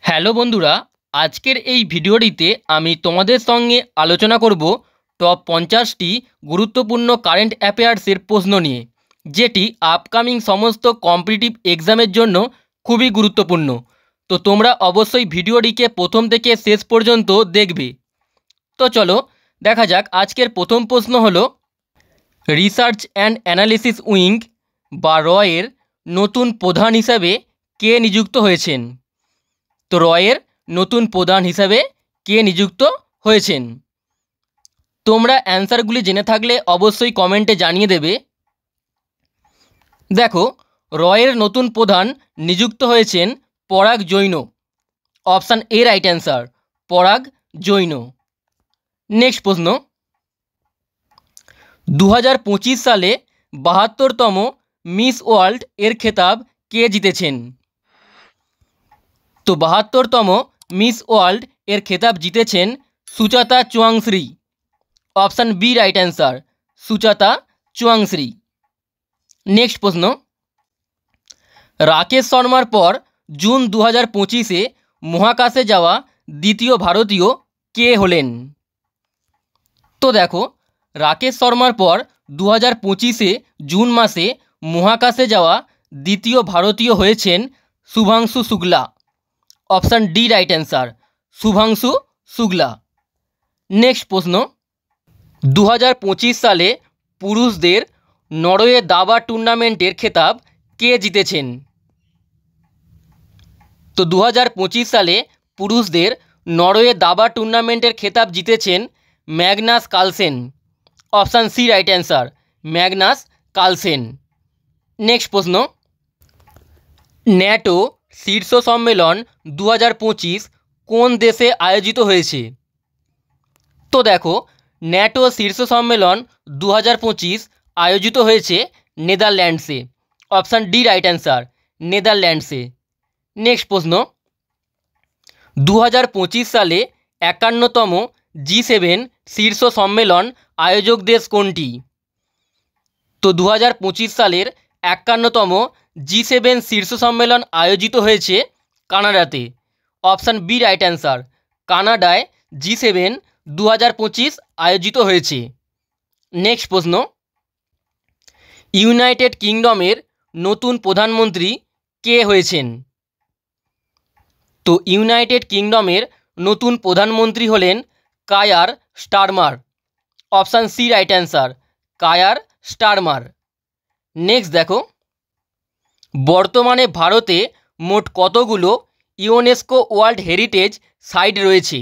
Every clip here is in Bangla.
হ্যালো বন্ধুরা, আজকের এই ভিডিওটিতে আমি তোমাদের সঙ্গে আলোচনা করব টপ 50টি গুরুত্বপূর্ণ কারেন্ট অ্যাফেয়ার্সের প্রশ্ন নিয়ে, যেটি আপকামিং সমস্ত কম্পিটিটিভ এক্সামের জন্য খুবই গুরুত্বপূর্ণ। তো তোমরা অবশ্যই ভিডিওটিকে প্রথম থেকে শেষ পর্যন্ত দেখবে। তো চলো দেখা যাক। আজকের প্রথম প্রশ্ন হলো, রিসার্চ অ্যান্ড অ্যানালিসিস উইং বা রয়ের নতুন প্রধান হিসাবে কে নিযুক্ত হয়েছেন? তো রয়ের নতুন প্রধান হিসাবে কে নিযুক্ত হয়েছেন? তোমরা অ্যান্সারগুলি জেনে থাকলে অবশ্যই কমেন্টে জানিয়ে দেবে। দেখো, রয়ের নতুন প্রধান নিযুক্ত হয়েছেন পরাগ Jain. Option A right answer, পরাগ জৈন। নেক্সট প্রশ্ন, 2025 সালে 72তম মিস ওয়ার্ল্ড এর খেতাব কে জিতেছেন? তো 72তম মিস ওয়ার্ল্ড এর খেতাব জিতেছেন Suchata Chuangsri. Option B right answer, Suchata Chuangsri. Next প্রশ্ন, রাকেশ শর্মার পর জুন 2025-এ মহাকাশে যাওয়া দ্বিতীয় ভারতীয় কে হলেন? তো দেখো, রাকেশ শর্মার পর 2025-এ জুন মাসে মহাকাশে যাওয়া দ্বিতীয় ভারতীয় হয়েছেন Shubhanshu Shukla. Option D right answer, Shubhanshu Shukla. Next প্রশ্ন, 2025 সালে পুরুষদের নরওয়ে দাবা টুর্নামেন্টের খেতাব কে জিতেছেন? তো 2025 সালে পুরুষদের নরওয়ে দাবা টুর্নামেন্টের খেতাব জিতেছেন Magnus Carlsen. Option C right answer, Magnus Carlsen. Next প্রশ্ন, ন্যাটো শীর্ষ সম্মেলন 2025 কোন দেশে আয়োজিত হয়েছে? তো দেখো, ন্যাটো শীর্ষ সম্মেলন 2025 আয়োজিত হয়েছে নেদারল্যান্ডসে। অপশান ডি রাইট অ্যান্সার, নেদারল্যান্ডসে। নেক্সট প্রশ্ন, 2025 সালে 51তম G7 শীর্ষ সম্মেলন আয়োজক দেশ কোনটি? তো 2025 সালের 51তম G7 শীর্ষ সম্মেলন আয়োজিত হয়েছে কানাডাতে। অপশান বি রাইট অ্যান্সার, কানাডায় G7 2025 আয়োজিত হয়েছে। নেক্সট প্রশ্ন, ইউনাইটেড কিংডমের নতুন প্রধানমন্ত্রী কে হয়েছেন? তো ইউনাইটেড কিংডমের নতুন প্রধানমন্ত্রী হলেন Keir Starmer. Option C right answer, Keir Starmer. Next দেখো, বর্তমানে ভারতে মোট কতগুলো ইউনেস্কো ওয়ার্ল্ড হেরিটেজ সাইট রয়েছে?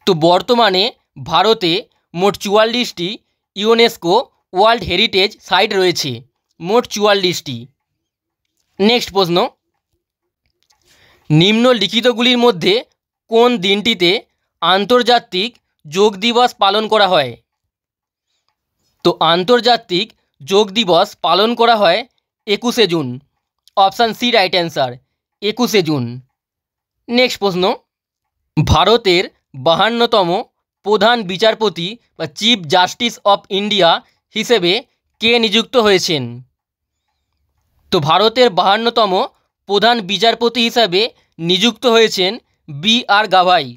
তো বর্তমানে ভারতে মোট 44টি ইউনেস্কো ওয়ার্ল্ড হেরিটেজ সাইট রয়েছে, মোট 44টি। নেক্সট প্রশ্ন, নিম্নলিখিতগুলির মধ্যে কোন দিনটিতে আন্তর্জাতিক যোগ দিবস পালন করা হয়? তো আন্তর্জাতিক যোগ দিবস পালন করা হয় 21শে June. Option C right answer, 21শে জুন। নেক্সট প্রশ্ন, ভারতের 52তম প্রধান বিচারপতি বা চিফ জাস্টিস অফ ইন্ডিয়া হিসেবে কে নিযুক্ত হয়েছেন? তো ভারতের 52তম প্রধান বিচারপতি হিসাবে নিযুক্ত হয়েছেন B R Gavai.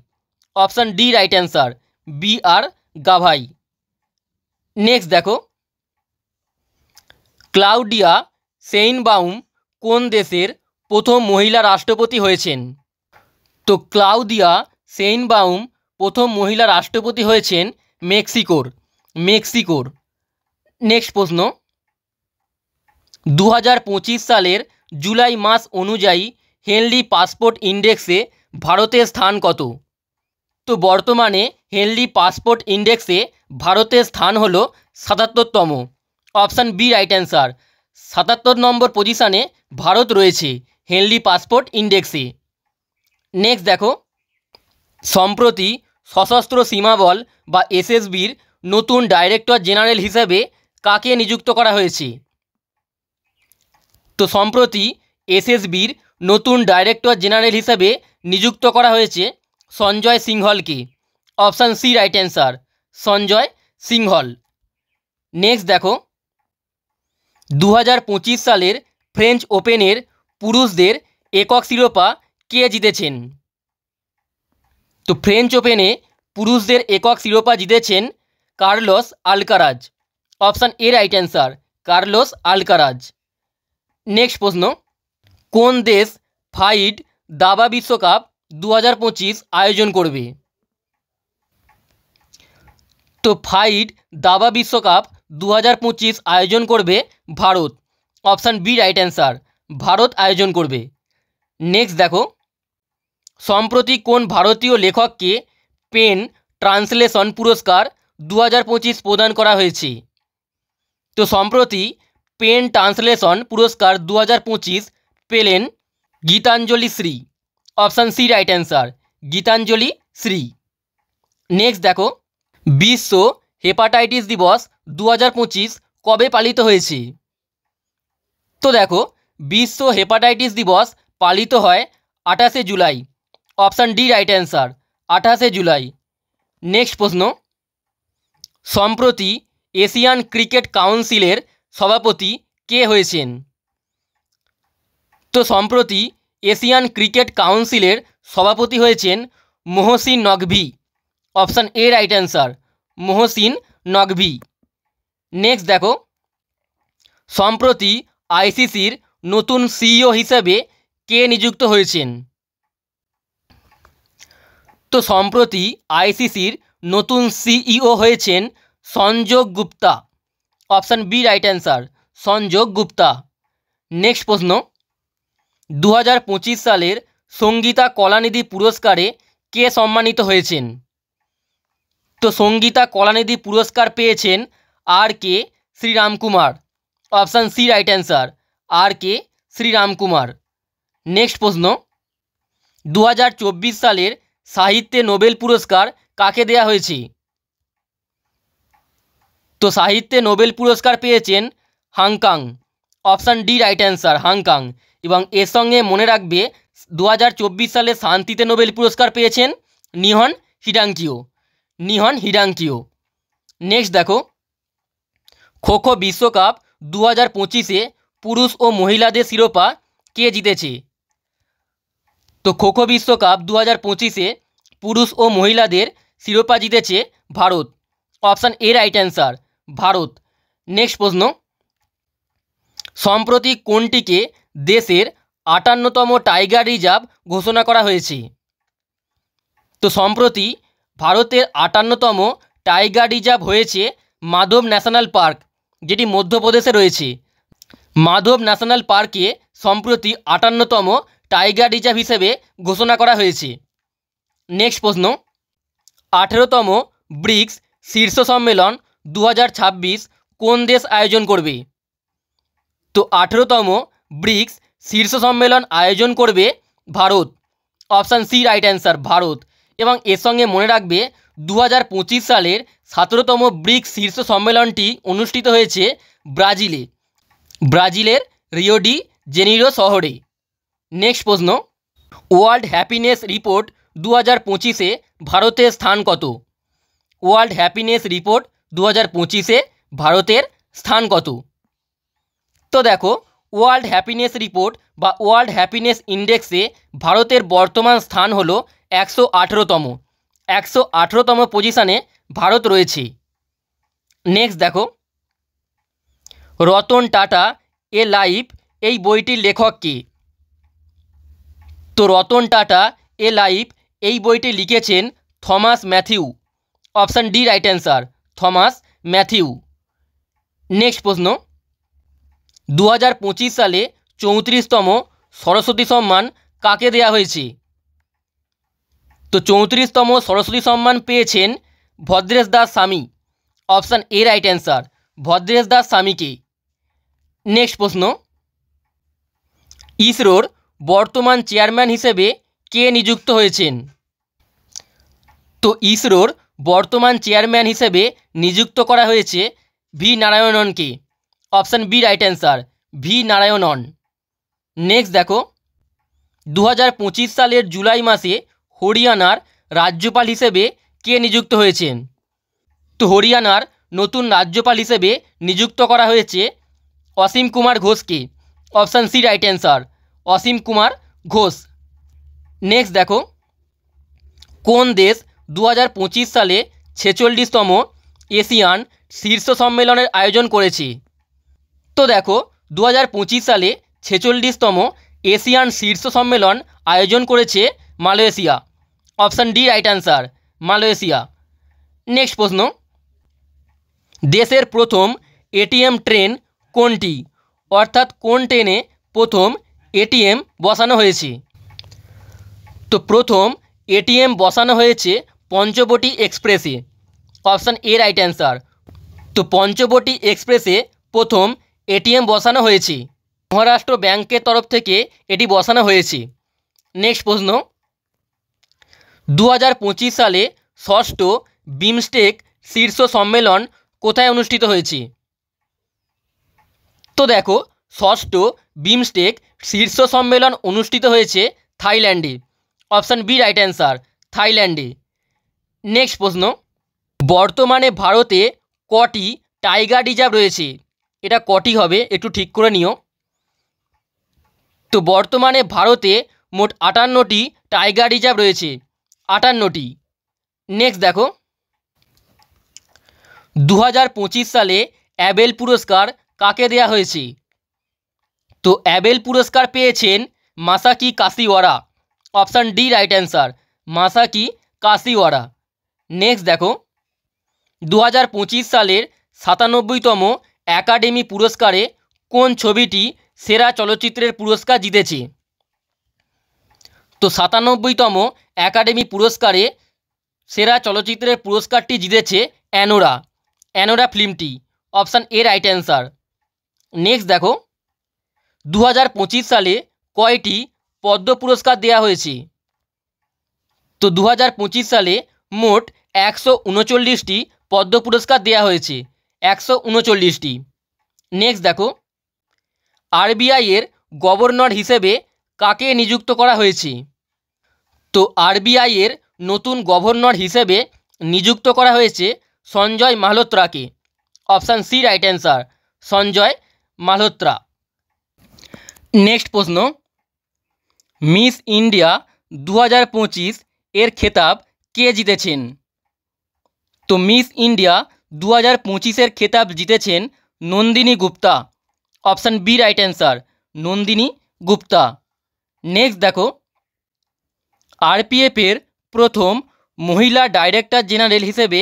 Option D right answer, B R Gavai. Next দেখো, ক্লাউডিয়া শেইনবাউম কোন দেশের প্রথম মহিলা রাষ্ট্রপতি হয়েছেন? তো ক্লাউদিয়া শেইনবাউম প্রথম মহিলা রাষ্ট্রপতি হয়েছেন মেক্সিকোর। নেক্সট প্রশ্ন, 2025 সালের জুলাই মাস অনুযায়ী হেনলি পাসপোর্ট ইন্ডেক্সে ভারতের স্থান কত? তো বর্তমানে হেনলি পাসপোর্ট ইন্ডেক্সে ভারতের স্থান হল 77তম। অপশান বি রাইট অ্যান্সার, 77 নম্বর পজিশানে ভারত রয়েছে হেনলি পাসপোর্ট ইন্ডেক্সে। নেক্সট দেখো, সম্প্রতি সশস্ত্র সীমাবল বা এসএসবির নতুন ডাইরেক্টর জেনারেল হিসেবে কাকে নিযুক্ত করা হয়েছে? তো সম্প্রতি এসএসবির নতুন ডাইরেক্টর জেনারেল হিসেবে নিযুক্ত করা হয়েছে সঞ্জয় সিংহলকে। Option C right answer, Sanjay Singhal. Next দেখো, 2025 সালের ফ্রেঞ্চ ওপেনের পুরুষদের একক শিরোপা কে জিতেছেন? তো ফ্রেঞ্চ ওপেনে পুরুষদের একক শিরোপা জিতেছেন Carlos Alcaraz. Option A right answer, Carlos Alcaraz. Next প্রশ্ন, কোন দেশ ফাইড দাবা বিশ্বকাপ 2025 আয়োজন করবে? তো ফাইড দাবা বিশ্বকাপ 2025 আয়োজন করবে Bharat. Option B right answer, Bharat আয়োজন করবে। নেক্সট দেখো, সম্প্রতি কোন ভারতীয় লেখককে পেন ট্রান্সলেশন পুরস্কার 2025 প্রদান করা হয়েছে? তো সম্প্রতি পেন ট্রান্সলেশন পুরস্কার 2025 পেলেন Geetanjali Shree. Option C right answer, Geetanjali Shree. Next দেখো, বিশ্ব হেপাটাইটিস দিবস 2025 কবে পালিত হয়েছে? তো দেখো, বিশ্ব হেপাটাইটিস দিবস পালিত হয় 28শে July. Option D right answer, 28শে জুলাই। নেক্সট প্রশ্ন, সম্প্রতি এশিয়ান ক্রিকেট কাউন্সিলের সভাপতি কে হয়েছেন? তো সম্প্রতি এশিয়ান ক্রিকেট কাউন্সিলের সভাপতি হয়েছেন Mohsin Naqvi. Option A right answer, Mohsin Naqvi. Next দেখো, সম্প্রতি আইসিসির নতুন সিইও হিসেবে কে নিযুক্ত হয়েছেন? তো সম্প্রতি আইসিসির নতুন সিইও হয়েছেন Sanjay Gupta. Option B right answer, Sanjay Gupta. Next প্রশ্ন, 2025 সালের সঙ্গীতা কলানিধি পুরস্কারে কে সম্মানিত হয়েছেন? তো সঙ্গীতা কলানিধি পুরস্কার পেয়েছেন আর কে শ্রীরামকুমার। অপশান সি রাইট অ্যান্সার, আর কে শ্রীরামকুমার। নেক্সট প্রশ্ন, 2024 সালের সাহিত্যে নোবেল পুরস্কার কাকে দেয়া হয়েছে? তো সাহিত্যে নোবেল পুরস্কার পেয়েছেন Han Kang. Option D right answer, Han Kang. এবং এর সঙ্গে মনে রাখবে 2024 সালে শান্তিতে নোবেল পুরস্কার পেয়েছেন নিহন হিডাংকিও, নিহন হিডাংকিও। নেক্সট দেখো, খো খো বিশ্বকাপ 2025-এ পুরুষ ও মহিলাদের শিরোপা কে জিতেছে? তো খো খো বিশ্বকাপ 2025-এ পুরুষ ও মহিলাদের শিরোপা জিতেছে Bharat. Option A right answer, Bharat. Next প্রশ্ন, সম্প্রতি কোনটিকে দেশের 58তম টাইগার রিজার্ভ ঘোষণা করা হয়েছে? তো সম্প্রতি ভারতের 58তম টাইগার রিজার্ভ হয়েছে মাধব ন্যাশনাল পার্ক, যেটি মধ্যপ্রদেশে রয়েছে। মাধব ন্যাশনাল পার্কে সম্প্রতি 58তম টাইগার রিজার্ভ হিসেবে ঘোষণা করা হয়েছে। নেক্সট প্রশ্ন, 18তম ব্রিক্স শীর্ষ সম্মেলন 2026 কোন দেশ আয়োজন করবে? তো 18তম ব্রিক্স শীর্ষ সম্মেলন আয়োজন করবে Bharat. Option C right answer, Bharat. এবং এর সঙ্গে মনে রাখবে 2025 সালের 17তম ব্রিক্স শীর্ষ সম্মেলনটি অনুষ্ঠিত হয়েছে ব্রাজিলে, ব্রাজিলের রিও ডি জেনিরো শহরে। নেক্সট প্রশ্ন, ওয়ার্ল্ড হ্যাপিনেস রিপোর্ট 2025-এ ভারতের স্থান কত? ওয়ার্ল্ড হ্যাপিনেস রিপোর্ট 2025-এ ভারতের স্থান কত? তো দেখো, ওয়ার্ল্ড হ্যাপিনেস রিপোর্ট বা ওয়ার্ল্ড হ্যাপিনেস ইন্ডেক্সে ভারতের বর্তমান স্থান হলো 118তম। 118তম পজিশানে ভারত রয়েছে। নেক্সট দেখো, রতন টাটা এ লাইফ এই বইটির লেখক কে? তো রতন টাটা এ লাইফ এই বইটি লিখেছেন Thomas Matthew. Option D right answer, Thomas Matthew. Next প্রশ্ন, 2025 সালে 34তম সরস্বতী সম্মান কাকে দেয়া হয়েছে? তো 34তম সরস্বতী সম্মান পেয়েছেন Bhadresh Das Swami. Option A right answer, Bhadresh Das স্বামীকে। নেক্সট প্রশ্ন, ইসরোর বর্তমান চেয়ারম্যান হিসেবে কে নিযুক্ত হয়েছেন? তো ইসরোর বর্তমান চেয়ারম্যান হিসেবে নিযুক্ত করা হয়েছে ভি নারায়ণনকে। Option B right answer, V Narayanan. Next দেখো, 2025 সালের জুলাই মাসে হরিয়ানার রাজ্যপাল হিসেবে কে নিযুক্ত হয়েছেন? তো হরিয়ানার নতুন রাজ্যপাল হিসেবে নিযুক্ত করা হয়েছে অসীম কুমার ঘোষকে। Option C right answer, Asim Kumar Ghosh. Next দেখো, কোন দেশ 2025 সালে 46তম এশিয়ান শীর্ষ সম্মেলনের আয়োজন করেছে? তো দেখো, 2025 সালে 46তম এশিয়ান শীর্ষ সম্মেলন আয়োজন করেছে Malaysia. Option D right answer, Malaysia. Next প্রশ্ন, দেশের প্রথম এটিএম ট্রেন কোনটি? অর্থাৎ কোন ট্রেনে প্রথম এটিএম বসানো হয়েছে? তো প্রথম এটিএম বসানো হয়েছে পঞ্চবটি এক্সপ্রেসে। Option A right answer. তো পঞ্চবটি এক্সপ্রেসে প্রথম এটিএম বসানো হয়েছে। মহারাষ্ট্র ব্যাংকের তরফ থেকে এটি বসানো হয়েছে। নেক্সট প্রশ্ন, 2025 সালে ষষ্ঠ বিমস্টেক শীর্ষ সম্মেলন কোথায় অনুষ্ঠিত হয়েছে? তো দেখো, ষষ্ঠ বিমস্টেক শীর্ষ সম্মেলন অনুষ্ঠিত হয়েছে থাইল্যান্ডে। অপশান বি রাইট অ্যান্সার, থাইল্যান্ডে। নেক্সট প্রশ্ন, বর্তমানে ভারতে কটি টাইগার রিজার্ভ রয়েছে? এটা কটি হবে একটু ঠিক করে নিও। তো বর্তমানে ভারতে মোট 58টি টাইগার রিজার্ভ রয়েছে, 58টি। নেক্সট দেখো, 2025 সালে অ্যাবেল পুরস্কার কাকে দেয়া হয়েছে? তো অ্যাবেল পুরস্কার পেয়েছেন Masaki Kashiwara. Option D right answer, Masaki Kashiwara. Next দেখো, 2025 সালের 97তম একাডেমি পুরস্কারে কোন ছবিটি সেরা চলচ্চিত্রের পুরস্কার জিতেছে? তো 97তম একাডেমি পুরস্কারে সেরা চলচ্চিত্রের পুরস্কারটি জিতেছে অ্যানোরা, অ্যানোরা ফিল্মটি। Option A right answer. Next দেখো, 2025 সালে কয়টি পদ্ম পুরস্কার দেওয়া হয়েছে? তো 2025 সালে মোট 139টি পদ্ম পুরস্কার দেওয়া হয়েছে, 139টি। নেক্সট দেখো, আরবিআইয়ের গভর্নর হিসেবে কাকে নিযুক্ত করা হয়েছে? তো আরবিআইয়ের নতুন গভর্নর হিসেবে নিযুক্ত করা হয়েছে সঞ্জয় মালহোত্রাকে। Option C right answer, Sanjay Malhotra. Next প্রশ্ন, মিস ইন্ডিয়া 2025 এর খেতাব কে জিতেছেন? তো মিস ইন্ডিয়া 2025-এর খেতাব জিতেছেন Nandini Gupta. Option B right answer, Nandini Gupta. Next দেখো, আরপিএফের প্রথম মহিলা ডাইরেক্টর জেনারেল হিসেবে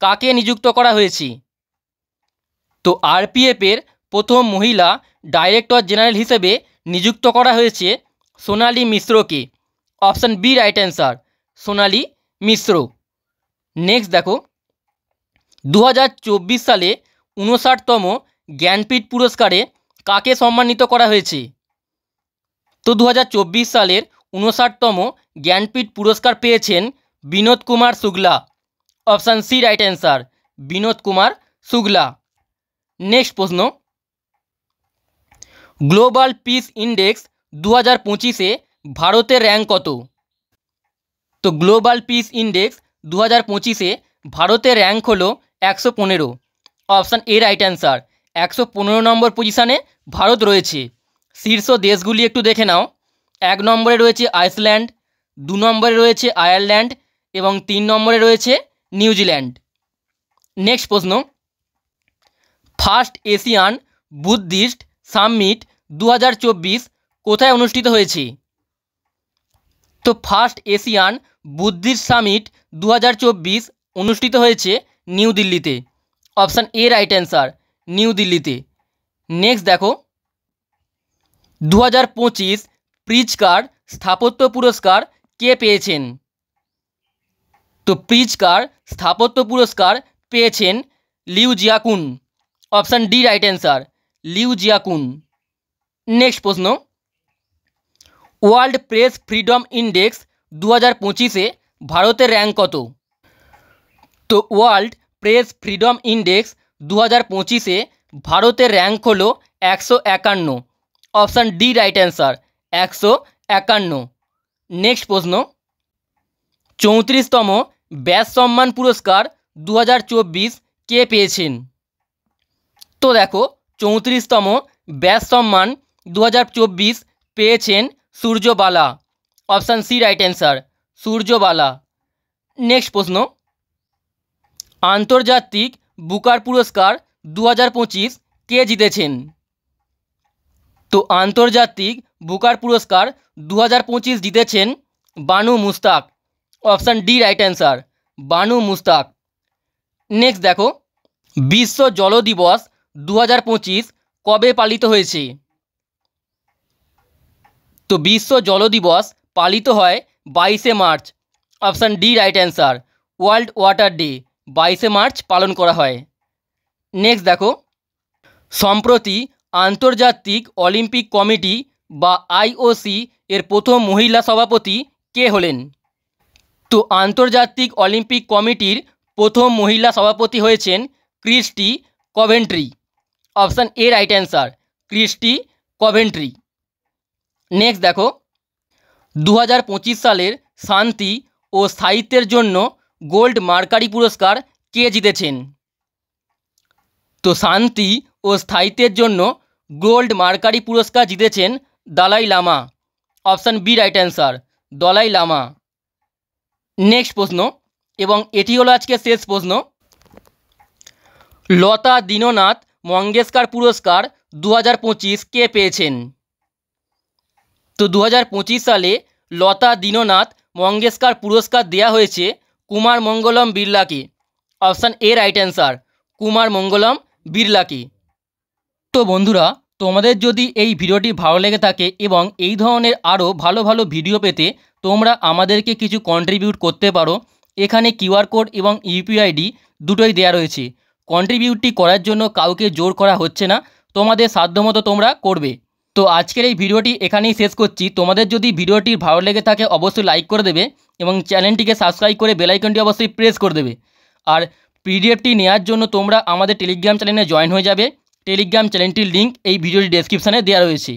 কাকে নিযুক্ত করা হয়েছে? তো আরপিএফের প্রথম মহিলা ডাইরেক্টর জেনারেল হিসেবে নিযুক্ত করা হয়েছে সোনালী মিশ্রকে। অপশান বি রাইট অ্যান্সার, সোনালী মিশ্র। নেক্সট দেখো, 2024 সালে 59তম জ্ঞানপীঠ পুরস্কারে কাকে সম্মানিত করা হয়েছে? তো 2024 সালের 59তম জ্ঞানপীঠ পুরস্কার পেয়েছেন Vinod Kumar Shukla. Option C right answer, Vinod Kumar Shukla. Next প্রশ্ন, গ্লোবাল পিস ইন্ডেক্স 2025-এ ভারতের র্যাঙ্ক কত? তো গ্লোবাল পিস ইন্ডেক্স 2025-এ ভারতের র্যাঙ্ক হলো 115। অপশান এ রাইট অ্যান্সার, 115 নম্বর পজিশানে ভারত রয়েছে। শীর্ষ দেশগুলি একটু দেখে নাও। 1 নম্বরে রয়েছে আইসল্যান্ড, 2 নম্বরে রয়েছে আয়ারল্যান্ড এবং 3 নম্বরে রয়েছে নিউজিল্যান্ড। নেক্সট প্রশ্ন, ফার্স্ট এশিয়ান বুদ্ধিস্ট সামিট 2024 কোথায় অনুষ্ঠিত হয়েছে? তো ফার্স্ট এশিয়ান বুদ্ধিস্ট সামিট 2024 অনুষ্ঠিত হয়েছে নিউ দিল্লিতে। Option A right answer, new দিল্লিতে। নেক্সট দেখো, 2025 প্রিজকার স্থাপত্য পুরস্কার কে পেয়েছেন? তো প্রিজকার স্থাপত্য পুরস্কার পেয়েছেন Liu Jiakun. Option D right answer, Liu Jiakun. Next প্রশ্ন, ওয়ার্ল্ড প্রেস ফ্রিডম ইন্ডেক্স 2025-এ ভারতের র্যাঙ্ক কত? তো ওয়ার্ল্ড প্রেস ফ্রিডম ইন্ডেক্স 2025-এ ভারতের র্যাঙ্ক হলো 151। Option D right answer, 151। Next প্রশ্ন, 34তম ব্যাস সম্মান পুরস্কার 2024 কে পেয়েছেন? তো দেখো, 34তম ব্যাস সম্মান 2024 পেয়েছেন Suryabala. Option C right answer, Suryabala. Next প্রশ্ন, আন্তর্জাতিক বুকার পুরস্কার 2025 কে জিতেছেন? তো আন্তর্জাতিক বুকার পুরস্কার 2025 জিতেছেন Banu Mushtaq. Option D right answer, Banu Mushtaq. Next দেখো, বিশ্ব জল দিবস 2025 কবে পালিত হয়েছে? তো বিশ্ব জল দিবস পালিত হয় 22শে March. Option D right answer, world water day 22শে মার্চ পালন করা হয়। নেক্সট দেখো, সম্প্রতি আন্তর্জাতিক অলিম্পিক কমিটি বা আইওসি এর প্রথম মহিলা সভাপতি কে হলেন? তো আন্তর্জাতিক অলিম্পিক কমিটির প্রথম মহিলা সভাপতি হয়েছেন Kirsty Coventry. Option A right answer, Kirsty Coventry. Next দেখো, 2025 সালের শান্তি ও সাহিত্যের জন্য গোল্ড মার্কারি পুরস্কার কে জিতেছেন? তো শান্তি ও স্থায়িত্বের জন্য গোল্ড মার্কারি পুরস্কার জিতেছেন Dalai Lama. Option B right answer, Dalai Lama. Next প্রশ্ন, এবং এটি হলো আজকে শেষ প্রশ্ন, লতা দীননাথ মঙ্গেশকর পুরস্কার 2025 কে পেয়েছেন? তো 2025 সালে লতা দীননাথ মঙ্গেশকর পুরস্কার দেওয়া হয়েছে কুমার মঙ্গলম বিড়লাকে। Option A right answer, Kumar Mangalam বিড়লাকে। তো বন্ধুরা, তোমাদের যদি এই ভিডিওটি ভালো লেগে থাকে এবং এই ধরনের আরও ভালো ভালো ভিডিও পেতে তোমরা আমাদেরকে কিছু কন্ট্রিবিউট করতে পারো। এখানে কিউআর কোড এবং ইউপিআইডি দুটোই দেওয়া রয়েছে। কন্ট্রিবিউটটি করার জন্য কাউকে জোর করা হচ্ছে না, তোমাদের সাধ্যমতো তোমরা করবে। তো আজকের এই ভিডিওটি এখানেই শেষ করছি। তোমাদের যদি ভিডিওটি ভালো লেগে থাকে অবশ্যই লাইক করে দেবে এবং চ্যানেলটিকে সাবস্ক্রাইব করে বেল আইকনটি অবশ্যই প্রেস করে দেবে। আর পিডিএফটি নেওয়ার জন্য তোমরা আমাদের টেলিগ্রাম চ্যানেলে জয়েন হয়ে যাবে। টেলিগ্রাম চ্যানেলটির লিঙ্ক এই ভিডিওর ডেসক্রিপশানে দেওয়া রয়েছে।